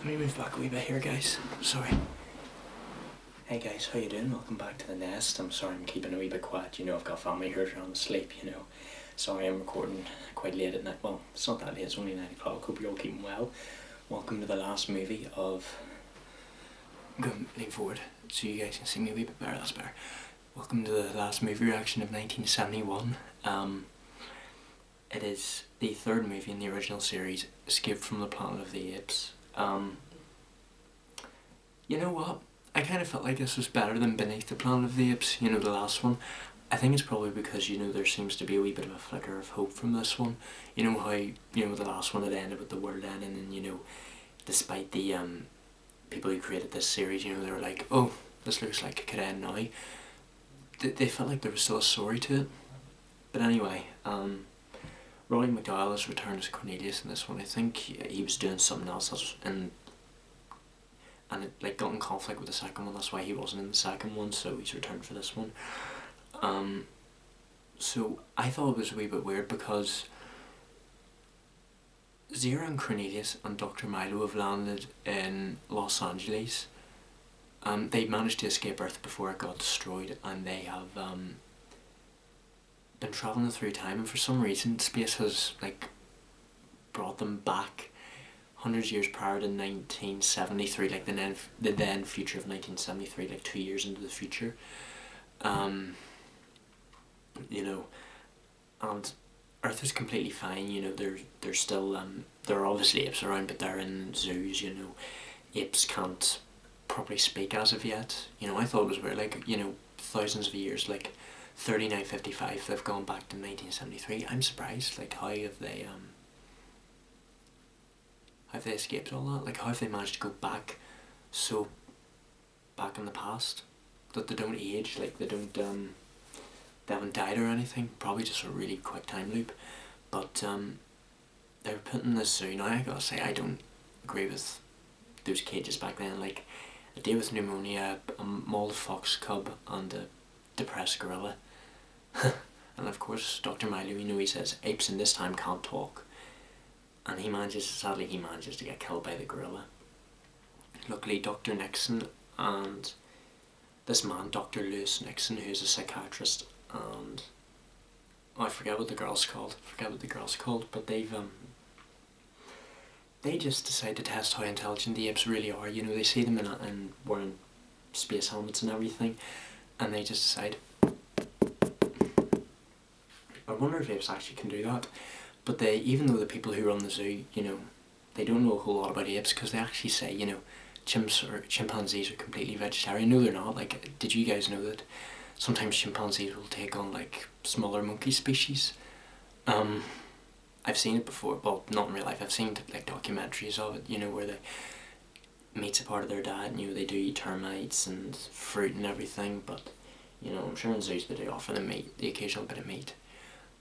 Let me move back a wee bit here, guys. Sorry. Hey guys, how you doing? Welcome back to the nest. I'm sorry I'm keeping a wee bit quiet. You know, I've got family here trying to sleep, you know. Sorry I'm recording quite late at night. Well, it's not that late, it's only 9 o'clock. Hope you're all keeping well. Welcome to the last movie of... I'm going to lean forward so you guys can see me a wee bit better. That's better. Welcome to the last movie reaction of 1971. It is the third movie in the original series, Escape from the Planet of the Apes. You know what? I kind of felt like this was better than Beneath the Planet of the Apes, you know, the last one. I think it's probably because, you know, there seems to be a wee bit of a flicker of hope from this one. You know how, you know, the last one had ended with the world ending and, you know, despite the people who created this series, you know, they were like, oh, this looks like it could end now. They felt like there was still a story to it. But anyway, Roddy McDowall has returned as Cornelius in this one. I think he was doing something else and it like got in conflict with the second one. That's why he wasn't in the second one, so he's returned for this one. So I thought it was a wee bit weird because Zira and Cornelius and Dr. Milo have landed in Los Angeles. They managed to escape Earth before it got destroyed, and they have been travelling through time, and for some reason space has like brought them back hundreds of years prior to 1973, like the then future of 1973, like 2 years into the future. You know, and Earth is completely fine, you know, there's still, there are obviously apes around, but they're in zoos, you know. Apes can't properly speak as of yet. You know, I thought it was weird, like, you know, thousands of years, like 3955, they've gone back to 1973. I'm surprised, like, how have they escaped all that? Like, how have they managed to go back so back in the past that they don't age, like they don't, they haven't died or anything? Probably just a really quick time loop. But they were put in this zoo. Now I gotta say, I don't agree with those cages back then. Like, a day with pneumonia, a mauled fox cub, and a depressed gorilla. And of course Dr. Milo, you know, he says apes in this time can't talk, and sadly he manages to get killed by the gorilla. Luckily Dr. Nixon and this man, Dr. Lewis Nixon, who's a psychiatrist, and I forget what the girl's called, but they just decide to test how intelligent the apes really are. You know, they see them in wearing space helmets and everything, and they just decide, I wonder if apes actually can do that. But they, even though the people who run the zoo, you know, they don't know a whole lot about apes, because they actually say, you know, chimpanzees are completely vegetarian. No, they're not. Like, did you guys know that sometimes chimpanzees will take on like smaller monkey species? I've seen it before, well, not in real life, I've seen like documentaries of it, you know, where meat's a part of their diet, and you know, they do eat termites and fruit and everything, but you know, I'm sure in zoos they do offer them meat, the occasional bit of meat.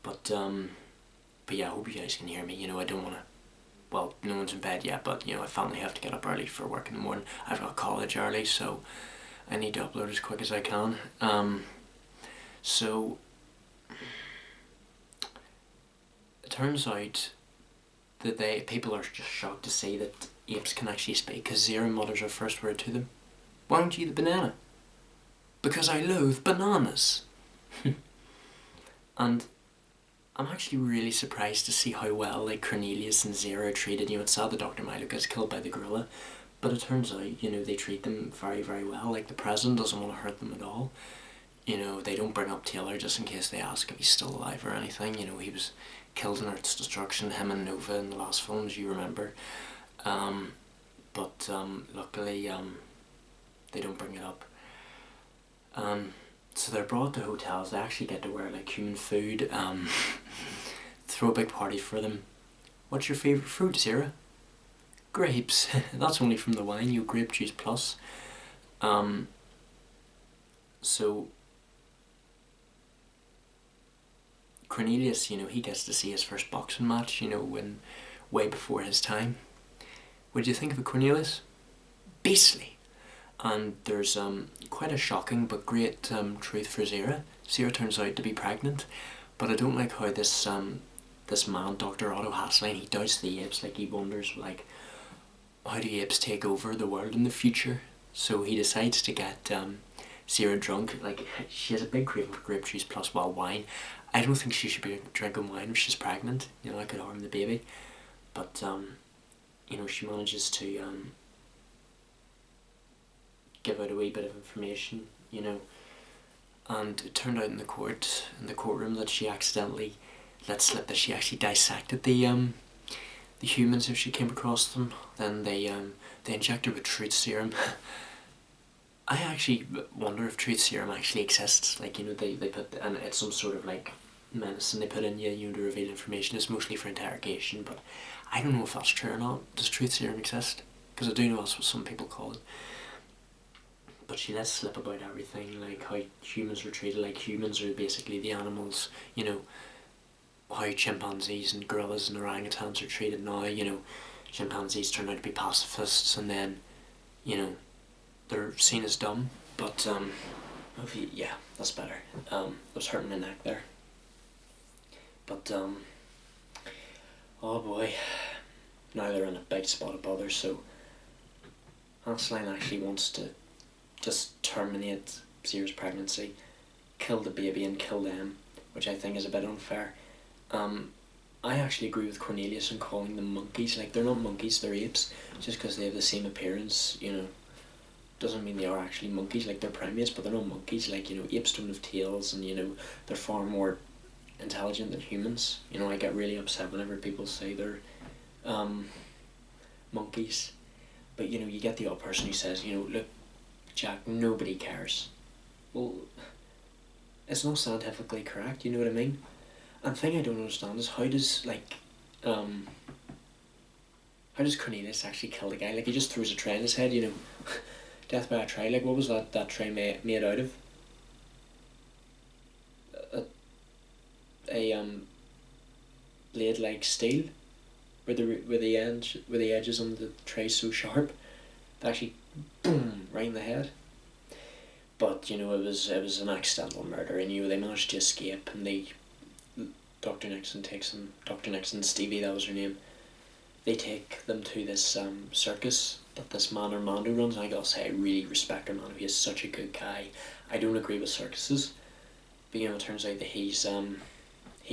But yeah, I hope you guys can hear me. You know, I don't want to, well, no one's in bed yet, but you know, I finally have to get up early for work in the morning. I've got college early, so I need to upload as quick as I can. So it turns out that people are just shocked to see that apes can actually speak, because Zira mutters her first word to them. Why don't you eat the banana? Because I loathe bananas. And I'm actually really surprised to see how well like Cornelius and Zira are treated. You know, it's sad that Dr. Milo gets killed by the gorilla, but it turns out, you know, they treat them very, very well. Like, the president doesn't want to hurt them at all. You know, they don't bring up Taylor just in case they ask if he's still alive or anything. You know, he was killed in Earth's destruction, him and Nova in the last films, you remember. But luckily they don't bring it up. So they're brought to hotels. They actually get to wear like human food, throw a big party for them. What's your favourite fruit, Zira? Grapes. That's only from the wine, you grape juice plus. So Cornelius, you know, he gets to see his first boxing match, you know, way before his time. What do you think of it, Cornelius? Beastly. And there's quite a shocking but great truth for Zira. Zira turns out to be pregnant, but I don't like how this man, Dr. Otto Haslane, he doubts the apes. Like, he wonders, like, how do apes take over the world in the future? So he decides to get Zira drunk. Like, she has a big craving for grape juice plus wild wine. I don't think she should be drinking wine if she's pregnant. You know, that could harm the baby. But you know, she manages to give out a wee bit of information. You know, and it turned out in the courtroom, that she accidentally let slip that she actually dissected the humans if she came across them. Then they inject her with truth serum. I actually wonder if truth serum actually exists. Like, you know, they put, and it's some sort of like medicine they put in you, you know, to reveal information. It's mostly for interrogation, but I don't know if that's true or not. Does truth serum exist? Because I do know that's what some people call it. But she lets slip about everything, like how humans were treated. Like, humans are basically the animals, you know, how chimpanzees and gorillas and orangutans are treated now. You know, chimpanzees turn out to be pacifists, and then, you know, they're seen as dumb. But yeah, that's better. I was hurting my neck there. But oh boy, now they're in a big spot of bother. So Asline actually wants to just terminate Zira's pregnancy, kill the baby and kill them, which I think is a bit unfair. I actually agree with Cornelius in calling them monkeys. Like, they're not monkeys, they're apes. Just because they have the same appearance, you know, doesn't mean they are actually monkeys. Like, they're primates, but they're not monkeys. Like, you know, apes don't have tails, and, you know, they're far more intelligent than humans. You know, I get really upset whenever people say they're monkeys. But, you know, you get the odd person who says, you know, look, Jack, nobody cares. Well, it's not scientifically correct, you know what I mean? And the thing I don't understand is how does Cornelius actually kill the guy? Like, he just throws a tray in his head, you know. Death by a tray. Like, what was that tray made out of? A blade like steel, where the edges on the tray so sharp, that actually boom right in the head. But, you know, it was an accidental murder, and, you know, they managed to escape, and Dr. Nixon, Stevie, that was her name. They take them to this circus that this man Armando runs, and I gotta say, I really respect Armando. He is such a good guy. I don't agree with circuses, but, you know, it turns out that he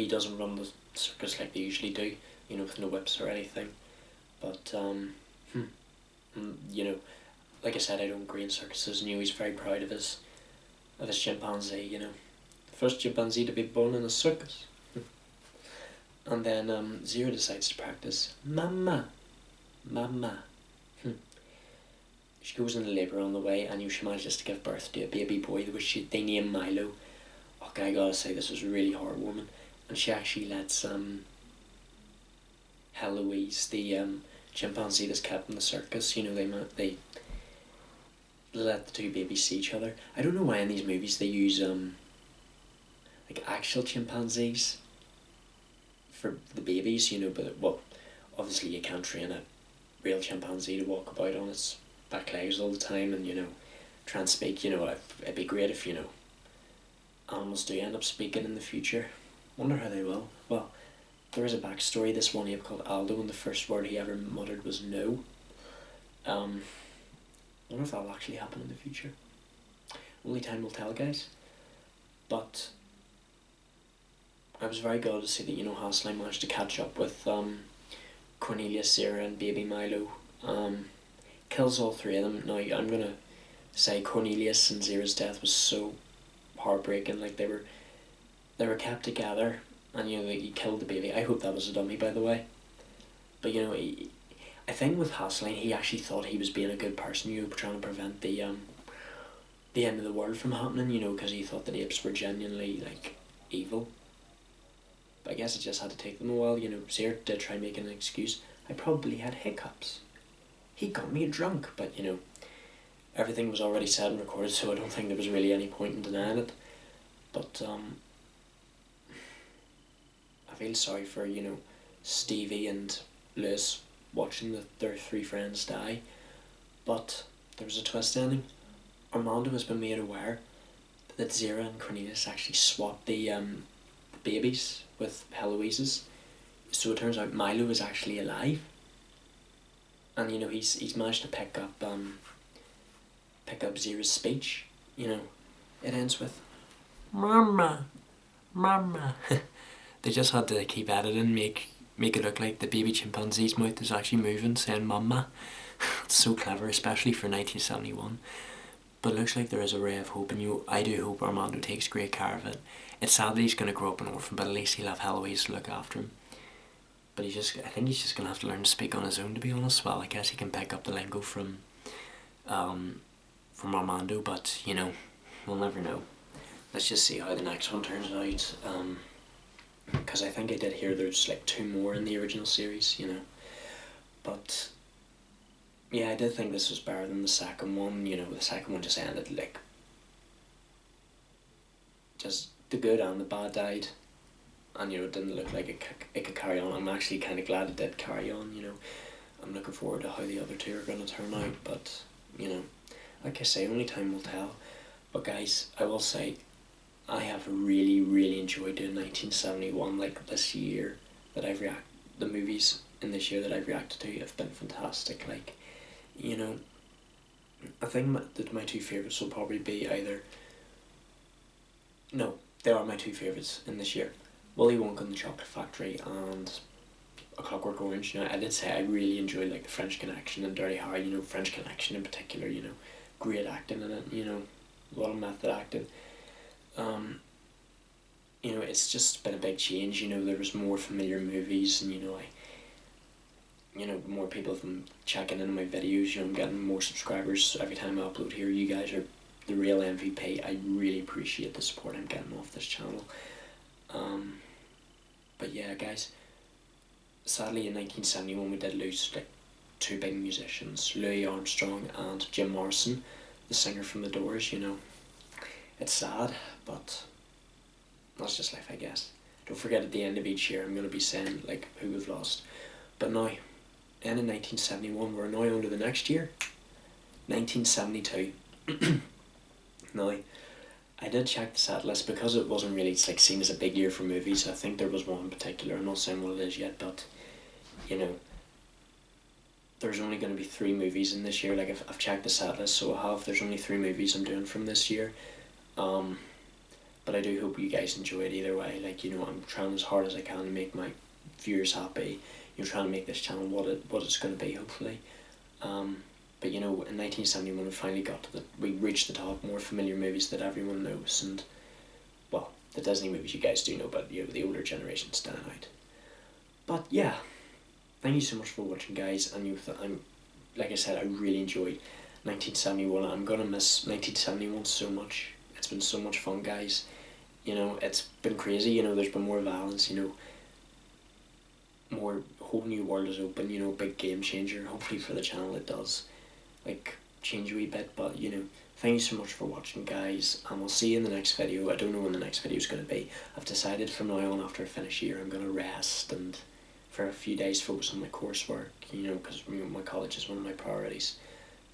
doesn't run the circus like they usually do, you know, with no whips or anything. But you know, like I said, I don't agree in circuses, and, you know, he's very proud of his chimpanzee. You know, the first chimpanzee to be born in a circus. And then Zira decides to practice mama. She goes into labour on the way, and, you know, she manages to give birth to a baby boy, which they name Milo. Okay, I gotta say, this was really heartwarming. And she actually lets Heloise, the chimpanzee that's kept in the circus, you know, they let the two babies see each other. I don't know why in these movies they use like actual chimpanzees for the babies, you know, but, well, obviously you can't train a real chimpanzee to walk about on its back legs all the time and, you know, try and speak. You know, it'd be great if, you know, animals do end up speaking in the future. Wonder how they will. Well, there is a backstory. This one ape called Aldo, and the first word he ever muttered was no. Wonder if that'll actually happen in the future. Only time will tell, guys. But I was very glad to see that, you know, Haslime managed to catch up with Cornelius, Zira, and baby Milo. Kills all three of them. Now, I'm going to say Cornelius and Zira's death was so heartbreaking. Like, they were kept together, and, you know, he killed the baby. I hope that was a dummy, by the way. But, you know, I think with Haslime, he actually thought he was being a good person, you know, trying to prevent the end of the world from happening, you know, because he thought that apes were genuinely, like, evil. But I guess it just had to take them a while, you know. Zira did try making an excuse. I probably had hiccups. He got me drunk, but, you know, everything was already said and recorded, so I don't think there was really any point in denying it. But I feel sorry for, you know, Stevie and Lewis watching their three friends die. But there was a twist ending. Armando has been made aware that Zira and Cornelius actually swapped the babies with Heloise's. So it turns out Milo is actually alive. and you know he's managed to pick up Zira's speech. You know, it ends with "Mama, Mama." They just had to keep editing, make it look like the baby chimpanzee's mouth is actually moving, saying "Mama." It's so clever, especially for 1971. But it looks like there is a ray of hope, and I do hope Armando takes great care of it. It's sad that he's going to grow up an orphan, but at least he'll have Heloise to look after him. But I think he's just going to have to learn to speak on his own, to be honest. Well, I guess he can pick up the lingo from Armando, but, you know, we'll never know. Let's just see how the next one turns out. Because I think I did hear there's like 2 more in the original series, you know. But yeah, I did think this was better than the second one. You know, the second one just ended like just the good and the bad died, and you know it didn't look like it could carry on. I'm actually kind of glad it did carry on. You know, I'm looking forward to how the other 2 are going to turn out. But you know, like I say, only time will tell. But guys, I will say, I have really enjoyed doing 1971. Like this year that the movies in this year that I've reacted to have been fantastic. Like, you know, I think that my 2 favourites will probably be either... No, they are my 2 favourites in this year. Willy Wonka and the Chocolate Factory and A Clockwork Orange. You know, I did say I really enjoyed like the French Connection and Dirty Harry. You know, French Connection in particular. You know, great acting in it. You know, a lot of method acting. You know, it's just been a big change. You know, there was more familiar movies, and you know, more people have been checking in on my videos. You know, I'm getting more subscribers every time I upload here. You guys are the real MVP. I really appreciate the support I'm getting off this channel. But yeah, guys, sadly in 1971 we did lose like 2 big musicians, Louis Armstrong and Jim Morrison, the singer from The Doors. You know, it's sad, but that's just life, I guess. Don't forget, at the end of each year I'm going to be saying like who we've lost. But now, and in 1971, we're now on to the next year, 1972. Now, I did check the set list because it wasn't really like seen as a big year for movies. I think there was one in particular. I'm not saying what it is yet, but you know, there's only going to be 3 movies in this year. Like I've checked the set list, so there's only 3 movies I'm doing from this year. But I do hope you guys enjoy it either way. Like, you know, I'm trying as hard as I can to make my viewers happy. You know, trying to make this channel what it's going to be, hopefully. But you know, in 1971 we finally we reached the top, more familiar movies that everyone knows, and well, the Disney movies you guys do know, but you know, the older generation stand out. But yeah, thank you so much for watching, guys, and like I said, I really enjoyed 1971. I'm gonna miss 1971 so much. It's been so much fun, guys. You know, it's been crazy. You know, there's been more violence. You know, more whole new world is open. You know, big game changer. Hopefully for the channel it does like change a wee bit. But you know, thank you so much for watching, guys, and we'll see you in the next video. I don't know when the next video is going to be. I've decided from now on, after I finish here, I'm going to rest and for a few days focus on my coursework, you know, because you know, my college is one of my priorities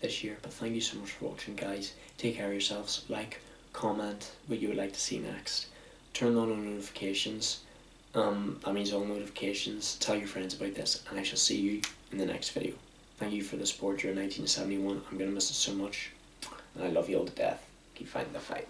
this year. But thank you so much for watching, guys. Take care of yourselves. Like, comment what you would like to see next, turn on notifications. That means all notifications. Tell your friends about this, and I shall see you in the next video. Thank you for the support during 1971. I'm going to miss it so much, and I love you all to death. Keep fighting the fight.